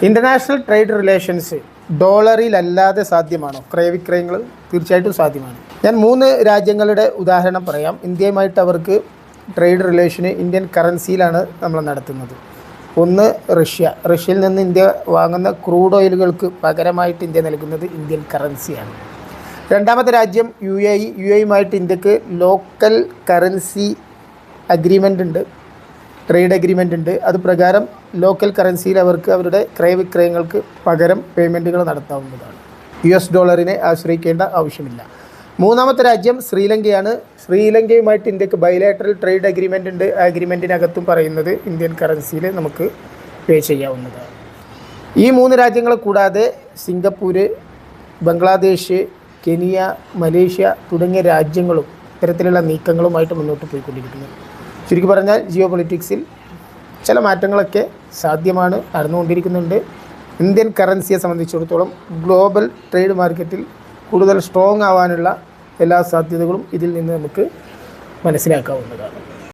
International trade relations ഡോളറിലല്ലാതെ സാധ്യമാണോ? ക്രയവിക്രയങ്ങൾ തീർച്ചയായിട്ടും സാധ്യമാണ്. ഞാൻ 3 രാജ്യങ്ങളുടെ ഉദാഹരണം പറയാം. ഇന്ത്യയുമായിട്ട് അവർക്ക് ട്രേഡ് റിലേഷന് ഇന്ത്യൻ കറൻസിയിലാണ് നമ്മൾ നടത്തുന്നത്. ഒന്ന് റഷ്യയിൽ നിന്ന് ഇന്ത്യ വാങ്ങുന്ന ക്രൂഡ് ഓയിലുകൾക്ക് പകരമായിട്ട് ഇന്ത്യ നൽകുന്നത് ഇന്ത്യൻ കറൻസിയാണ്. രണ്ടാമത്തെ രാജ്യം യുഎഇയുമായിട്ട് ഇന്ത്യക്ക് ലോക്കൽ കറൻസി അഗ്രിമെൻ്റ് ഉണ്ട്, ട്രേഡ് അഗ്രിമെൻ്റ് ഉണ്ട്. അത് പ്രകാരം ലോക്കൽ കറൻസിയിൽ അവർക്ക് അവരുടെ ക്രയവിക്രയങ്ങൾക്ക് പകരം പേയ്മെൻറ്റുകൾ നടത്താവുന്നതാണ്. US ഡോളറിനെ ആശ്രയിക്കേണ്ട ആവശ്യമില്ല. മൂന്നാമത്തെ രാജ്യം ശ്രീലങ്കയാണ്. ശ്രീലങ്കയുമായിട്ട് ഇന്ത്യക്ക് ബൈലാറ്ററൽ ട്രേഡ് അഗ്രിമെൻ്റ് ഉണ്ട്. ആ അഗ്രിമെൻറ്റിനകത്തും പറയുന്നത് ഇന്ത്യൻ കറൻസിയിൽ നമുക്ക് പേ ചെയ്യാവുന്നതാണ്. ഈ 3 രാജ്യങ്ങളെ കൂടാതെ സിംഗപ്പൂർ, ബംഗ്ലാദേശ്, കെനിയ, മലേഷ്യ തുടങ്ങിയ രാജ്യങ്ങളും ഇത്തരത്തിലുള്ള നീക്കങ്ങളുമായിട്ട് മുന്നോട്ട് പോയിക്കൊണ്ടിരിക്കുന്നു. ചുരുക്കി പറഞ്ഞാൽ ജിയോ പൊളിറ്റിക്സിൽ ചില മാറ്റങ്ങളൊക്കെ സാധ്യമാണ്, നടന്നുകൊണ്ടിരിക്കുന്നുണ്ട്. ഇന്ത്യൻ കറൻസിയെ സംബന്ധിച്ചിടത്തോളം ഗ്ലോബൽ ട്രേഡ് മാർക്കറ്റിൽ കൂടുതൽ സ്ട്രോങ് ആവാനുള്ള എല്ലാ സാധ്യതകളും ഇതിൽ നിന്ന് നമുക്ക് മനസ്സിലാക്കാവുന്നതാണ്.